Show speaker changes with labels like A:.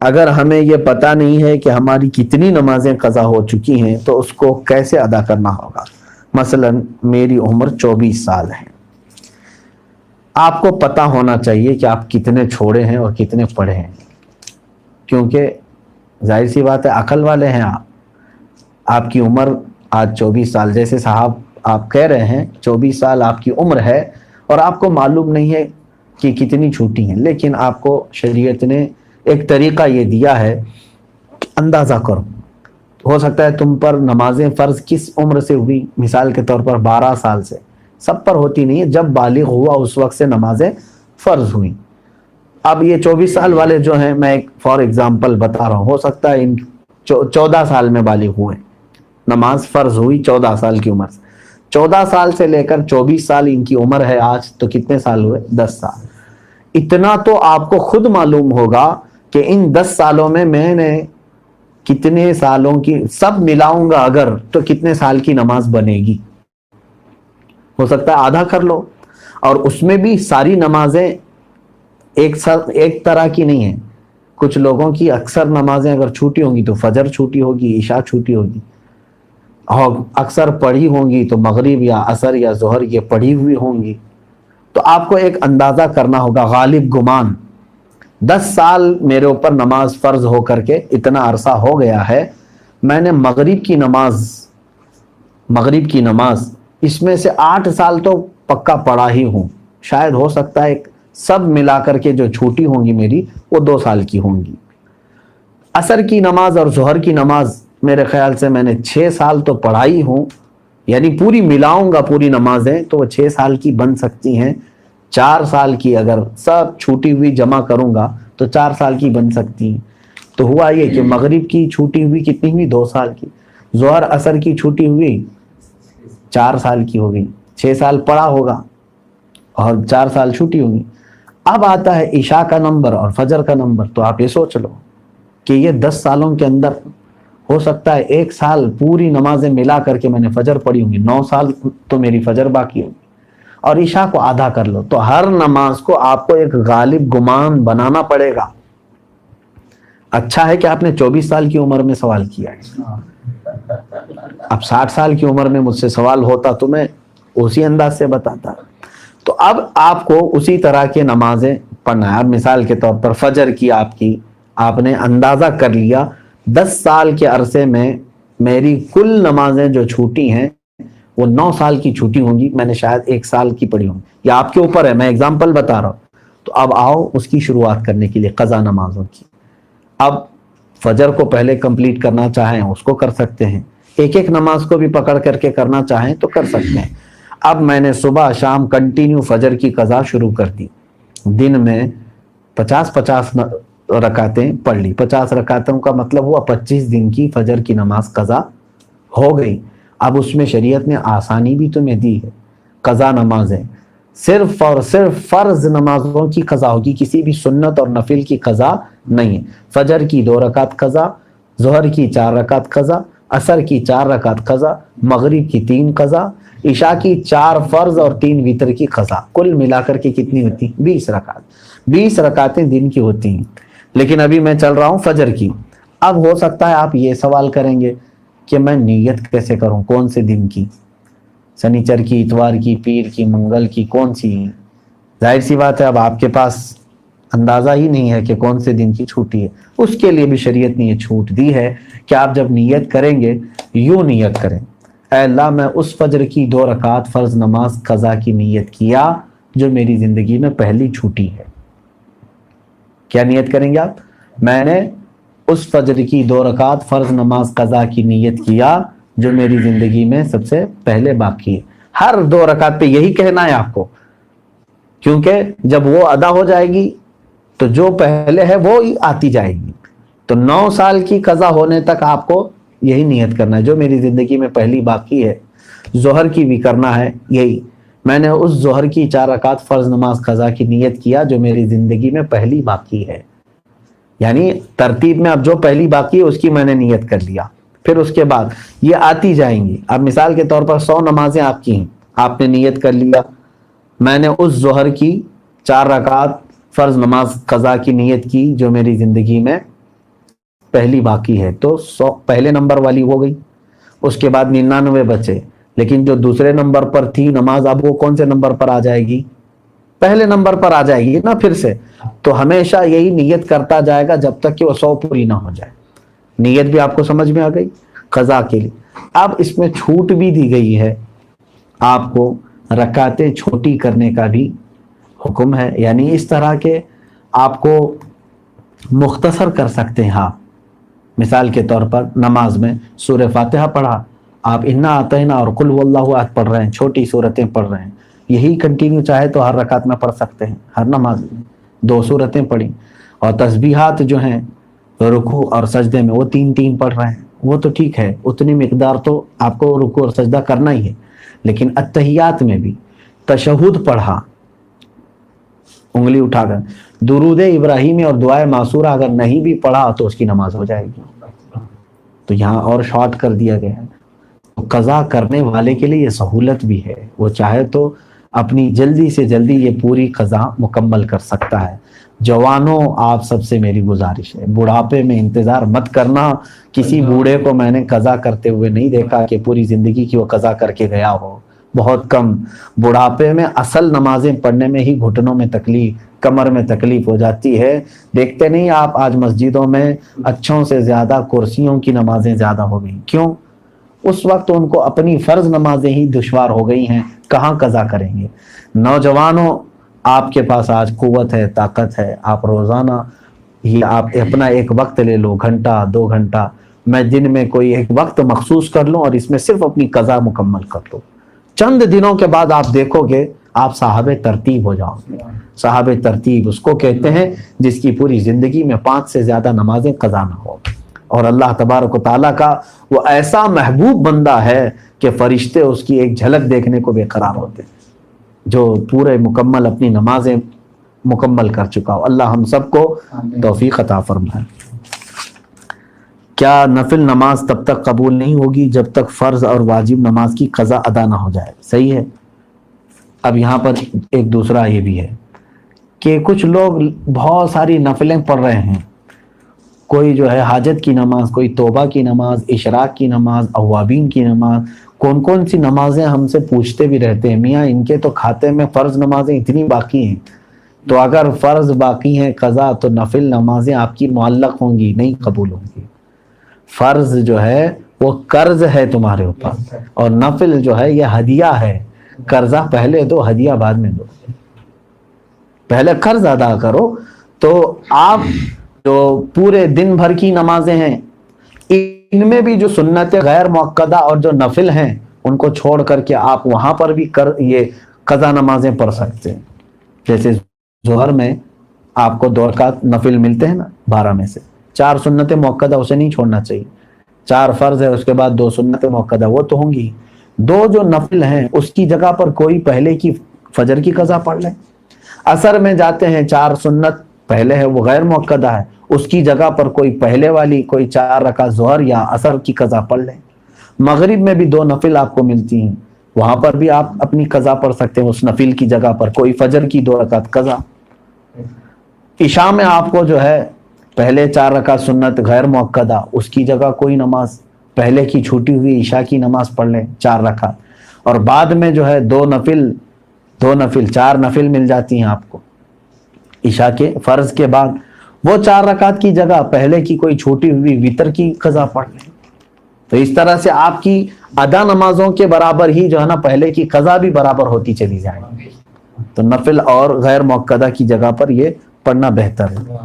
A: اگر ہمیں یہ پتہ نہیں ہے کہ ہماری کتنی نمازیں قضا ہو چکی ہیں تو اس کو کیسے ادا کرنا ہوگا؟ مثلا میری عمر 24 سال ہے، آپ کو پتہ ہونا چاہیے کہ آپ کتنے چھوڑے ہیں اور کتنے پڑھے ہیں، کیونکہ ظاہر سی بات ہے عقل والے ہیں آپ کی عمر آج 24 سال، جیسے صاحب آپ کہہ رہے ہیں 24 سال آپ کی عمر ہے اور آپ کو معلوم نہیں ہے کہ کتنی چھوٹی ہیں، لیکن آپ کو شریعت نے ایک طریقہ یہ دیا ہے کہ اندازہ کرو۔ ہو سکتا ہے تم پر نمازیں فرض کس عمر سے ہوئی، مثال کے طور پر 12 سال سے، سب پر ہوتی نہیں ہے، جب بالغ ہوا اس وقت سے نمازیں فرض ہوئیں۔ اب یہ 24 سال والے جو ہیں، میں ایک فار ایگزامپل بتا رہا ہوں، ہو سکتا ہے ان 14 سال میں بالغ ہوئے، نماز فرض ہوئی 14 سال کی عمر سے، 14 سال سے لے کر 24 سال ان کی عمر ہے آج، تو کتنے سال ہوئے؟ 10 سال۔ اتنا تو آپ کو خود معلوم ہوگا کہ ان 10 سالوں میں میں نے کتنے سالوں کی، سب ملاؤں گا اگر تو کتنے سال کی نماز بنے گی۔ ہو سکتا ہے آدھا کر لو، اور اس میں بھی ساری نمازیں ایک طرح کی نہیں ہیں، کچھ لوگوں کی اکثر نمازیں اگر چھوٹی ہوں گی تو فجر چھوٹی ہوگی، عشاء چھوٹی ہوگی، اور اکثر پڑھی ہوں گی تو مغرب یا عصر یا ظہر یہ پڑھی ہوئی ہوں گی۔ تو آپ کو ایک اندازہ کرنا ہوگا غالب گمان، 10 سال میرے اوپر نماز فرض ہو کر کے اتنا عرصہ ہو گیا ہے، میں نے مغرب کی نماز اس میں سے 8 سال تو پکا پڑھا ہی ہوں، شاید ہو سکتا ہے سب ملا کر کے جو چھوٹی ہوں گی میری وہ 2 سال کی ہوں گی۔ عصر کی نماز اور ظہر کی نماز میرے خیال سے میں نے 6 سال تو پڑھائی ہوں، یعنی پوری ملاؤں گا پوری نمازیں تو وہ 6 سال کی بن سکتی ہیں، 4 سال کی اگر سب چھوٹی ہوئی جمع کروں گا تو 4 سال کی بن سکتی ہیں۔ تو ہوا یہ کہ مغرب کی چھوٹی ہوئی کتنی ہوئی؟ 2 سال کی، ظہر عصر کی چھوٹی ہوئی 4 سال کی ہو گئی، 6 سال پڑھا ہوگا اور 4 سال چھوٹی ہوگی۔ اب آتا ہے عشاء کا نمبر اور فجر کا نمبر، تو آپ یہ سوچ لو کہ یہ 10 سالوں کے اندر ہو سکتا ہے 1 سال پوری نمازیں ملا کر کے میں نے فجر پڑھی ہوں گی، 9 سال تو میری فجر باقی ہوگی، اور عشاء کو آدھا کر لو، تو ہر نماز کو آپ کو ایک غالب گمان بنانا پڑے گا۔ اچھا ہے کہ آپ نے 24 سال کی عمر میں سوال کیا ہے، اب 60 سال کی عمر میں مجھ سے سوال ہوتا تو میں اسی انداز سے بتاتا۔ تو اب آپ کو اسی طرح کے نمازیں پڑھنا ہے۔ اب مثال کے طور پر فجر کی آپ نے اندازہ کر لیا 10 سال کے عرصے میں میری کل نمازیں جو چھوٹی ہیں وہ 9 سال کی چھوٹی ہوں گی، میں نے شاید 1 سال کی پڑھی ہوں، یا آپ کے اوپر ہے، میں اگزامپل بتا رہا ہوں۔ تو اب آؤ اس کی شروعات کرنے کے لیے قضا نمازوں کی۔ اب فجر کو پہلے کمپلیٹ کرنا چاہیں اس کو کر سکتے ہیں، ایک ایک نماز کو بھی پکڑ کر کے کرنا چاہیں تو کر سکتے ہیں۔ اب میں نے صبح شام کنٹینیو فجر کی قضا شروع کر دی، دن میں 50 رکعتیں پڑھ لی، 50 رکعتوں کا مطلب ہوا 25 دن کی فجر کی نماز قضا ہو گئی۔ اب اس میں شریعت نے آسانی بھی تمہیں دی ہے، قضا نمازیں صرف اور صرف فرض نمازوں کی قضا ہوگی، کسی بھی سنت اور نفل کی قضا نہیں ہے۔ فجر کی 2 رکعت قضا، ظہر کی 4 رکعت قضا، عصر کی 4 رکعت قضا، مغرب کی 3 قضا، عشاء کی 4 فرض اور 3 وتر کی قضا، کل ملا کر کے کتنی ہوتی؟ 20 رکعت، 20 رکعتیں دن کی ہوتی ہیں۔ لیکن ابھی میں چل رہا ہوں فجر کی۔ اب ہو سکتا ہے آپ یہ سوال کریں گے کہ میں نیت کیسے کروں، کون سے دن کی، سنیچر کی، اتوار کی، پیر کی، منگل کی، کون سی؟ ظاہر سی بات ہے اب آپ کے پاس اندازہ ہی نہیں ہے کہ کون سے دن کی چھوٹی ہے، اس کے لیے بھی شریعت نے یہ چھوٹ دی ہے کہ آپ جب نیت کریں گے یوں نیت کریں، اے اللہ میں اس فجر کی 2 رکعت فرض نماز قضا کی نیت کیا جو میری زندگی میں پہلی چھوٹی ہے۔ کیا نیت کریں گے آپ؟ میں نے اس فجر کی 2 رکعت فرض نماز قضا کی نیت کیا جو میری زندگی میں سب سے پہلے باقی ہے۔ ہر 2 رکعت پہ یہی کہنا ہے آپ کو، کیونکہ جب وہ ادا ہو جائے گی تو جو پہلے ہے وہ ہی آتی جائے گی۔ تو 9 سال کی قضا ہونے تک آپ کو یہی نیت کرنا ہے جو میری زندگی میں پہلی باقی ہے۔ ظہر کی بھی کرنا ہے یہی، میں نے اس ظہر کی 4 رکعت فرض نماز قضا کی نیت کیا جو میری زندگی میں پہلی باقی ہے، یعنی ترتیب میں اب جو پہلی باقی ہے اس کی میں نے نیت کر لیا، پھر اس کے بعد یہ آتی جائیں گی۔ اب مثال کے طور پر 100 نمازیں آپ کی ہیں، آپ نے نیت کر لیا میں نے اس ظہر کی 4 رکعت فرض نماز قضا کی نیت کی جو میری زندگی میں پہلی باقی ہے تو 100 پہلے نمبر والی ہو گئی، اس کے بعد 99 بچے، لیکن جو دوسرے نمبر پر تھی نماز اب وہ کون سے نمبر پر آ جائے گی؟ پہلے نمبر پر آ جائے گی نا پھر سے. تو ہمیشہ یہی نیت کرتا جائے گا جب تک کہ وہ 100 پوری نہ ہو جائے. نیت بھی آپ کو سمجھ میں آ گئی قضا کے لیے. اب اس میں چھوٹ بھی دی گئی ہے، آپ کو رکعتیں چھوٹی کرنے کا بھی حکم ہے، یعنی اس طرح کے آپ کو مختصر کر سکتے ہیں آپ. مثال کے طور پر نماز میں سورہ فاتحہ پڑھا، آپ انا اعطینا اور قل هو اللہ احد پڑھ رہے ہیں، چھوٹی صورتیں پڑھ رہے ہیں، یہی کنٹینیو چاہے تو ہر رکعت میں پڑھ سکتے ہیں، ہر نماز میں 2 صورتیں پڑھی. اور تسبیحات جو ہیں رکوع اور سجدے میں وہ 3 پڑھ رہے ہیں، وہ تو ٹھیک ہے، اتنی مقدار تو آپ کو رکوع اور سجدہ کرنا ہی ہے. لیکن اتحیات میں بھی تشہد پڑھا انگلی اٹھا کر، درود ابراہیمی اور دعائے معصورہ اگر نہیں بھی پڑھا تو اس کی نماز ہو جائے گی. تو یہاں اور شارٹ کر دیا گیا ہے. تو قضا کرنے والے کے لیے یہ سہولت بھی ہے، وہ چاہے تو اپنی جلدی سے جلدی یہ پوری قضا مکمل کر سکتا ہے. جوانوں آپ سب سے میری گزارش ہے، بڑھاپے میں انتظار مت کرنا. کسی بوڑھے کو میں نے قضا کرتے ہوئے نہیں دیکھا کہ پوری زندگی کی وہ قضا کر کے گیا ہو، بہت کم. بڑھاپے میں اصل نمازیں پڑھنے میں ہی گھٹنوں میں تکلیف، کمر میں تکلیف ہو جاتی ہے. دیکھتے نہیں آپ آج مسجدوں میں اچھوں سے زیادہ کرسیوں کی نمازیں زیادہ ہو گئی. کیوں؟ اس وقت ان کو اپنی فرض نمازیں ہی دشوار ہو گئی ہیں، کہاں قضا کریں گے. نوجوانوں آپ کے پاس آج قوت ہے، طاقت ہے، آپ روزانہ ہی آپ اپنا ایک وقت لے لو، گھنٹہ 2 گھنٹہ، میں دن میں کوئی ایک وقت مخصوص کر لوں اور اس میں صرف اپنی قضا مکمل کر لو. چند دنوں کے بعد آپ دیکھو گے آپ صاحب ترتیب ہو جاؤ گے. صاحب ترتیب اس کو کہتے ہیں جس کی پوری زندگی میں 5 سے زیادہ نمازیں قضا نہ ہو. اور اللہ تبارک و تعالیٰ کا وہ ایسا محبوب بندہ ہے کہ فرشتے اس کی ایک جھلک دیکھنے کو بے قرار ہوتے ہیں، جو پورے مکمل اپنی نمازیں مکمل کر چکا ہو. اللہ ہم سب کو توفیق عطا فرمائے. کیا نفل نماز تب تک قبول نہیں ہوگی جب تک فرض اور واجب نماز کی قضا ادا نہ ہو جائے؟ صحیح ہے. اب یہاں پر ایک دوسرا یہ بھی ہے کہ کچھ لوگ بہت ساری نفلیں پڑھ رہے ہیں، کوئی جو ہے حاجت کی نماز، کوئی توبہ کی نماز، اشراق کی نماز، اوابین کی نماز، کون سی نمازیں ہم سے پوچھتے بھی رہتے ہیں، میاں ان کے تو کھاتے میں فرض نمازیں اتنی باقی ہیں. تو اگر فرض باقی ہیں قضا تو نفل نمازیں آپ کی معلق ہوں گی، نہیں قبول ہوں گی. فرض جو ہے وہ قرض ہے تمہارے اوپر، اور نفل جو ہے یہ ہدیہ ہے. قرضہ پہلے دو، ہدیہ بعد میں دو. پہلے قرض ادا کرو. تو آپ جو پورے دن بھر کی نمازیں ہیں ان میں بھی جو سنت غیر مؤکدہ اور جو نفل ہیں ان کو چھوڑ کر کے آپ وہاں پر بھی یہ قضا نمازیں پڑھ سکتے ہیں. جیسے ظہر میں آپ کو 2 رکعت نفل ملتے ہیں نا 12 میں سے، 4 سنت مؤکدہ اسے نہیں چھوڑنا چاہیے. 4 فرض ہے، اس کے بعد 2 سنت مؤکدہ وہ تو ہوں گی. 2 جو نفل ہیں اس کی جگہ پر کوئی پہلے کی فجر کی قضا پڑھ لیں. عصر میں جاتے ہیں 4 سنت پہلے ہے وہ غیر مؤکدہ ہے، اس کی جگہ پر کوئی پہلے والی کوئی 4 رکعت ظہر یا عصر کی قضا پڑھ لیں. مغرب میں بھی 2 نفل آپ کو ملتی ہیں، وہاں پر بھی آپ اپنی قضا پڑھ سکتے ہیں، اس نفل کی جگہ پر کوئی فجر کی 2 رکعت قضا. عشاء میں آپ کو جو ہے پہلے 4 رکعت سنت غیر مؤکدہ، اس کی جگہ کوئی نماز پہلے کی چھوٹی ہوئی عشاء کی نماز پڑھ لیں 4 رکعت، اور بعد میں جو ہے 2 نفل 4 نفل مل جاتی ہیں آپ کو عشاء کے فرض کے بعد. وہ 4 رکعت کی جگہ پہلے کی کوئی چھوٹی ہوئی وتر کی قضا پڑھ لیں. تو اس طرح سے آپ کی ادا نمازوں کے برابر ہی جو ہے نا پہلے کی قضا بھی برابر ہوتی چلی جائے. تو نفل اور غیر مؤکدہ کی جگہ پر یہ پڑھنا بہتر ہے.